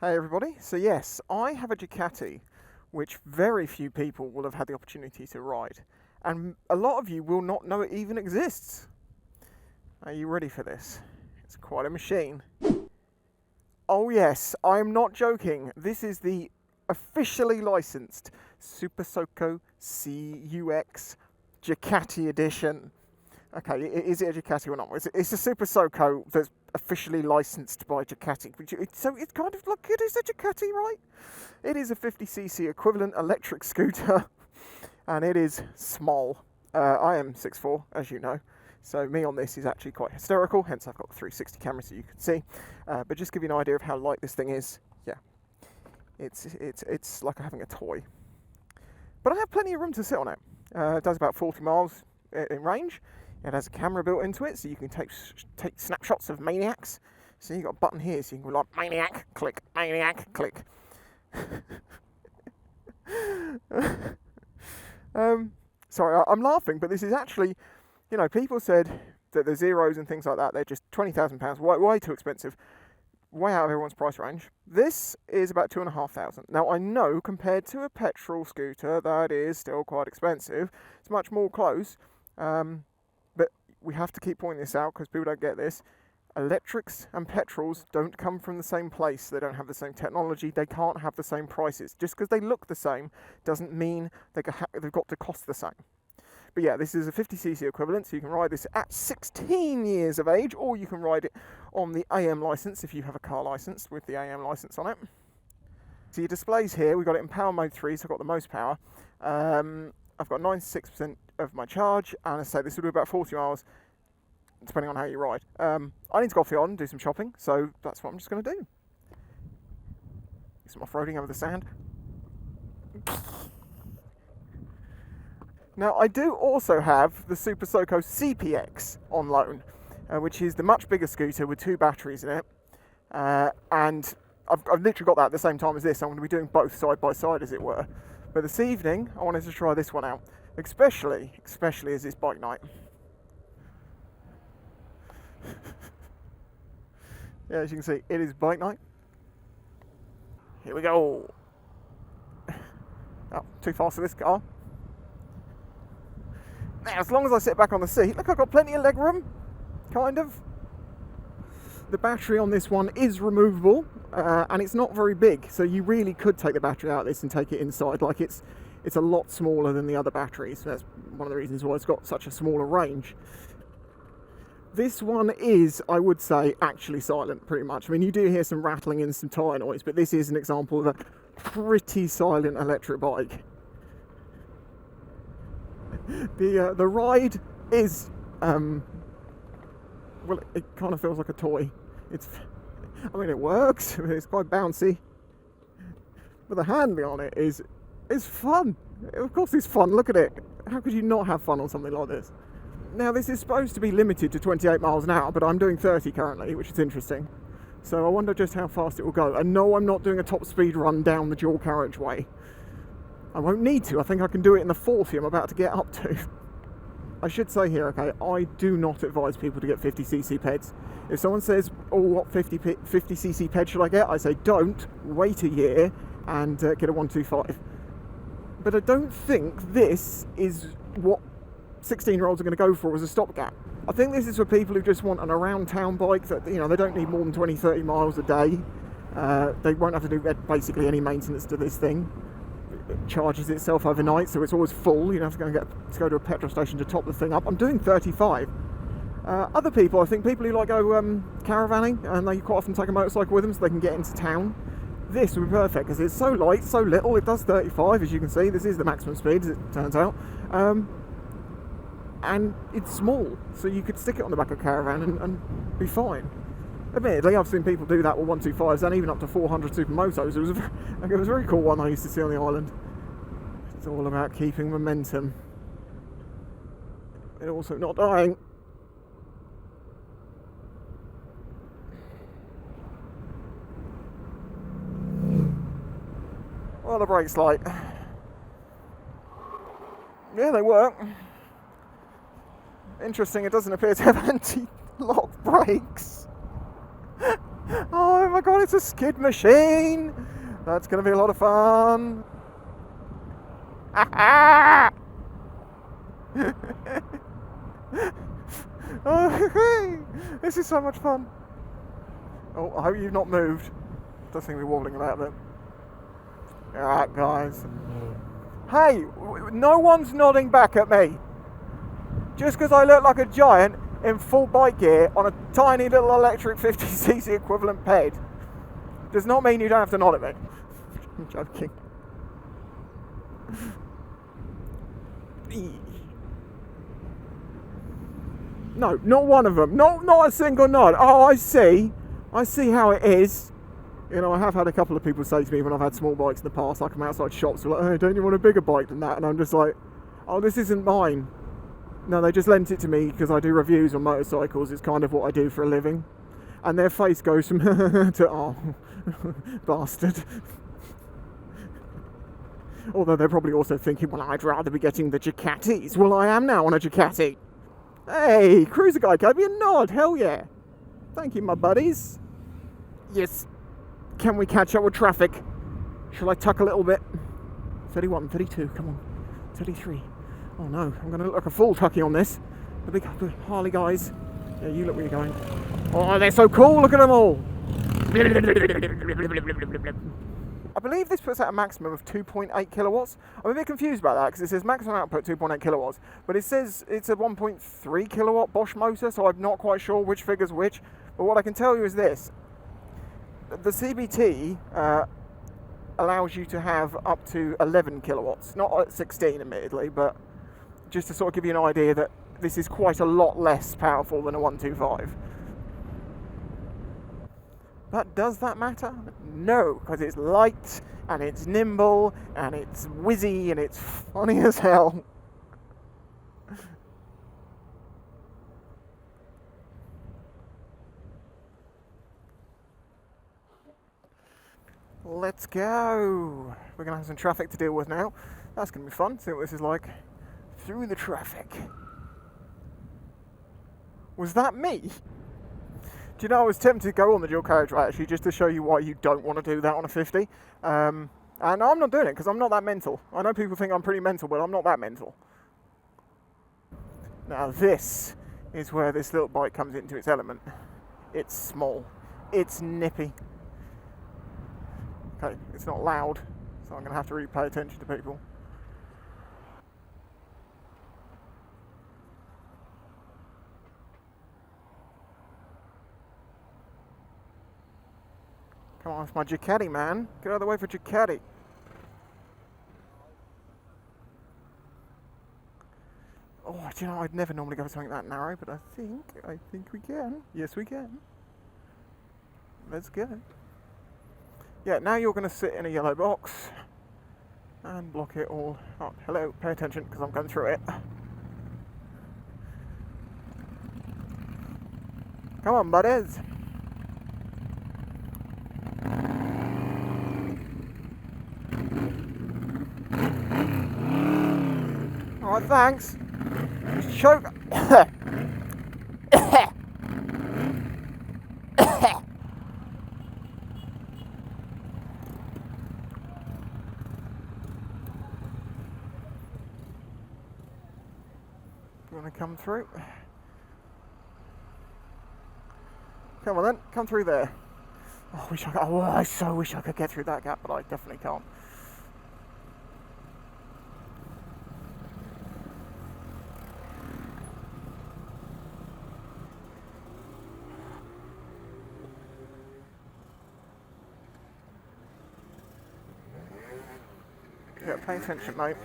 Hey everybody, so yes, I have a Ducati which very few people will have had the opportunity to ride, and a lot of you will not know it even exists. Are you ready for this? It's quite a machine. Oh yes, I'm not joking, this is the officially licensed Super SoCo I Ducati edition. Okay, is it a Ducati or not? It's a Super SoCo that's officially licensed by Ducati. So it's kind of like it is a Ducati, right? It is a 50cc equivalent electric scooter, and it is small. I am 6'4", as you know, so me on this is actually quite hysterical, hence I've got the 360 camera so you can see. But just give you an idea of how light this thing is, yeah, it's like having a toy. But I have plenty of room to sit on it. It does about 40 miles in range. It has a camera built into it, so you can take snapshots of maniacs. So you've got a button here, so you can go like, maniac, click, maniac, click. Sorry, I'm laughing, but this is actually, you know, people said that the Zeros and things like that, they're just £20,000, way too expensive, way out of everyone's price range. This is about £2,500. Now, I know compared to a petrol scooter, that is still quite expensive. It's much more close. But we have to keep pointing this out because people don't get this. Electrics and petrols don't come from the same place. They don't have the same technology. They can't have the same prices. Just because they look the same doesn't mean they've got to cost the same. But yeah, this is a 50cc equivalent, so you can ride this at 16 years of age, or you can ride it on the AM license if you have a car license with the AM license on it. So your displays here, we've got it in power mode 3, so I've got the most power. I've got 96% of my charge, and I say this will do about 40 miles, depending on how you ride. I need to go off the on and do some shopping, so that's what I'm just going to do. Do some off-roading over the sand. Now, I do also have the Super SoCo CPX on loan, which is the much bigger scooter with 2 batteries in it, and I've literally got that at the same time as this. I'm going to be doing both side by side, as it were. But this evening, I wanted to try this one out, especially as it's bike night. Yeah, as you can see, it is bike night. Here we go. Oh, too fast for this car. Now, as long as I sit back on the seat, look, I've got plenty of leg room, kind of. The battery on this one is removable, and it's not very big, so you really could take the battery out of this and take it inside. Like it's a lot smaller than the other batteries. So that's one of the reasons why it's got such a smaller range. This one is, I would say, actually silent, pretty much. I mean, you do hear some rattling and some tyre noise, but this is an example of a pretty silent electric bike. The ride is, well, it kind of feels like a toy. I mean, it works. It's quite bouncy, but the handling on it is fun. Of course, it's fun. Look at it. How could you not have fun on something like this? Now, this is supposed to be limited to 28 miles an hour, but I'm doing 30 currently, which is interesting. So I wonder just how fast it will go. And no, I'm not doing a top speed run down the dual carriageway. I won't need to. I think I can do it in the 40 I'm about to get up to. I should say here, okay, I do not advise people to get 50cc peds. If someone says, oh, what 50cc ped should I get? I say, don't, wait a year and get a 125. But I don't think this is what 16-year-olds are going to go for as a stopgap. I think this is for people who just want an around-town bike that, you know, they don't need more than 20, 30 miles a day. They won't have to do basically any maintenance to this thing. It charges itself overnight, so it's always full. You don't have to go to a petrol station to top the thing up. I'm doing 35. Other people, I think people who like go caravanning, and they quite often take a motorcycle with them so they can get into town. This would be perfect because it's so light, so little. It does 35, as you can see. This is the maximum speed, as it turns out. And it's small, so you could stick it on the back of a caravan and be fine. Admittedly, I've seen people do that with 125s and even up to 400 supermotos. It was a very cool one I used to see on the island. It's all about keeping momentum and also not dying. Well, the brakes light. Yeah, they work. Interesting, it doesn't appear to have anti-lock brakes. Oh, my god, it's a skid machine! That's going to be a lot of fun. Oh, this is so much fun. Oh, I hope you've not moved. Does seem to be wobbling about a bit. Alright, guys. Hey, no one's nodding back at me. Just because I look like a giant in full bike gear on a tiny little electric 50cc equivalent ped does not mean you don't have to nod at me. I'm joking. No, not one of them. Not a single nod. Oh, I see how it is. You know, I have had a couple of people say to me when I've had small bikes in the past, I come outside shops, they're like, hey, don't you want a bigger bike than that? And I'm just like, oh, this isn't mine. No, they just lent it to me because I do reviews on motorcycles. It's kind of what I do for a living. And their face goes from to, oh, bastard. Although they're probably also thinking, well, I'd rather be getting the Ducatis. Well, I am now on a Ducati. Hey, cruiser guy gave me a nod. Hell yeah. Thank you, my buddies. Yes. Can we catch up with traffic? Shall I tuck a little bit? 31, 32, come on. 33. Oh no, I'm going to look like a fool tucking on this. The big Harley guys. Yeah, you look where you're going. Oh, they're so cool. Look at them all. I believe this puts out a maximum of 2.8 kilowatts. I'm a bit confused about that because it says maximum output 2.8 kilowatts, but it says it's a 1.3 kilowatt Bosch motor, so I'm not quite sure which figure's which. But what I can tell you is this. The CBT allows you to have up to 11 kilowatts, not at 16 admittedly, but just to sort of give you an idea that this is quite a lot less powerful than a 125. But does that matter? No, because it's light and it's nimble and it's whizzy and it's funny as hell. Let's go. We're going to have some traffic to deal with now. That's going to be fun. See what this is like through the traffic. Was that me? Do you know, I was tempted to go on the dual carriageway actually just to show you why you don't want to do that on a 50. And I'm not doing it because I'm not that mental. I know people think I'm pretty mental, but I'm not that mental. Now this is where this little bike comes into its element. It's small. It's nippy. Okay, it's not loud, so I'm going to have to really pay attention to people. Come on, it's my Ducati, man. Get out of the way for Ducati. Oh, do you know, I'd never normally go for something that narrow, but I think we can. Yes, we can. Let's go. Yeah, now you're going to sit in a yellow box and block it all. Oh, hello, pay attention because I'm going through it. Come on, buddies. Alright, thanks. Just choke. You want to come through? Come on then, come through there. Oh, I so wish I could get through that gap, but I definitely can't. Yeah, pay attention, mate.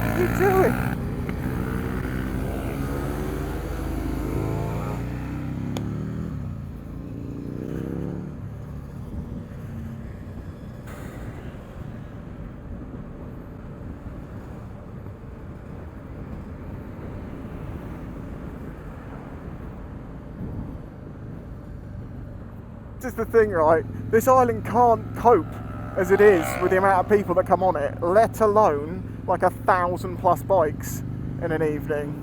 What are you doing? is the thing, right? This island can't cope as it is with the amount of people that come on it, let alone like 1,000+ bikes in an evening.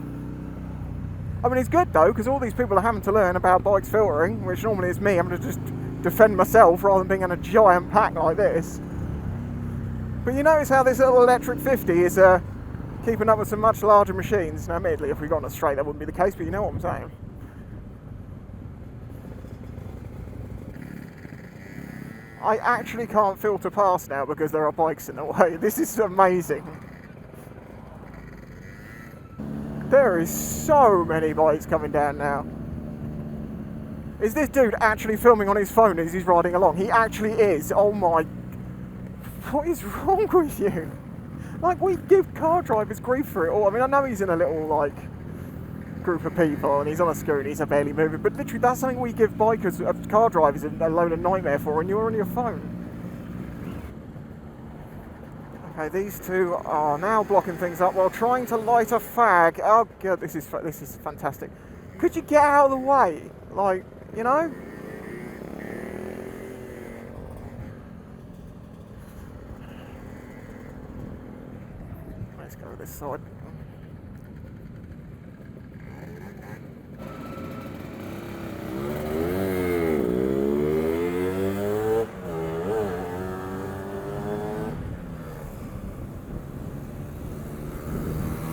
I mean, it's good though, because all these people are having to learn about bikes filtering, which normally is me having to just defend myself rather than being in a giant pack like this. But you notice how this little electric 50 is keeping up with some much larger machines. Now, admittedly, if we got on a straight, that wouldn't be the case, but you know what I'm saying. I actually can't filter past now because there are bikes in the way. This is amazing. There is so many bikes coming down now. Is this dude actually filming on his phone as he's riding along? He actually is. Oh my... What is wrong with you? Like, we give car drivers grief for it all. I mean, I know he's in a little, like, group of people and he's on a scooter and he's barely moving, but literally that's something we give bikers, car drivers, a load of nightmare for, and you're on your phone. Okay, these two are now blocking things up while trying to light a fag. Oh god, this is fantastic. Could you get out of the way? Like, you know? Let's go this side.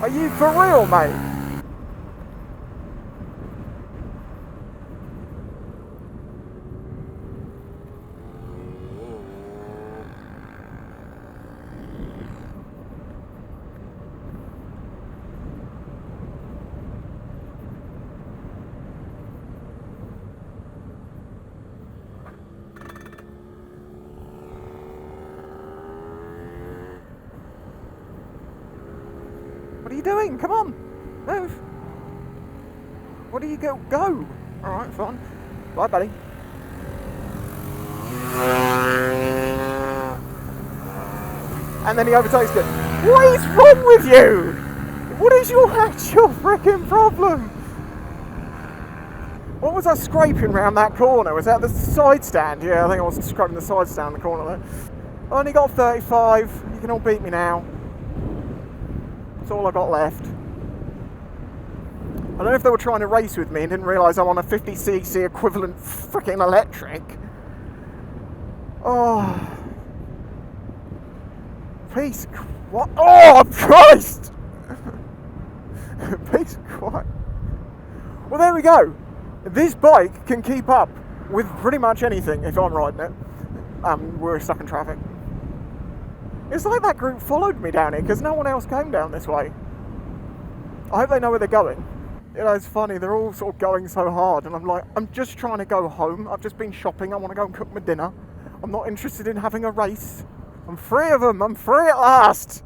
Are you for real, mate? What are you doing? Come on, move. What do you go? Go. All right, fine. Bye, buddy. And then he overtakes it. What is wrong with you? What is your actual freaking problem? What was I scraping around that corner? Was that the side stand? Yeah, I think I was scraping the side stand in the corner there. I only got 35. You can all beat me now. That's all I got left. I don't know if they were trying to race with me and didn't realise I'm on a 50cc equivalent freaking electric. Oh. Peace. What? Oh, Christ! Peace. Quiet. Well, there we go. This bike can keep up with pretty much anything if I'm riding it. We're stuck in traffic. It's like that group followed me down here because no one else came down this way. I hope they know where they're going. You know, it's funny, they're all sort of going so hard and I'm like, I'm just trying to go home. I've just been shopping. I want to go and cook my dinner. I'm not interested in having a race. I'm free of them. I'm free at last.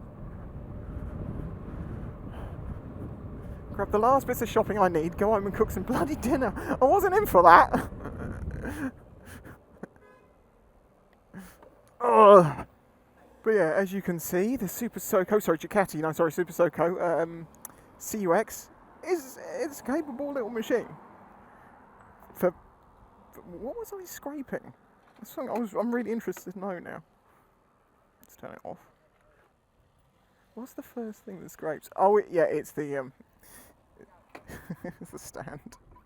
Grab the last bits of shopping I need, go home and cook some bloody dinner. I wasn't in for that. Ugh. But yeah, as you can see, the Super SoCo CUX is a capable little machine. For what was I scraping? That's something I'm really interested to know now. Let's turn it off. What's the first thing that scrapes? Oh, yeah, it's the it's the stand.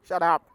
Shut up.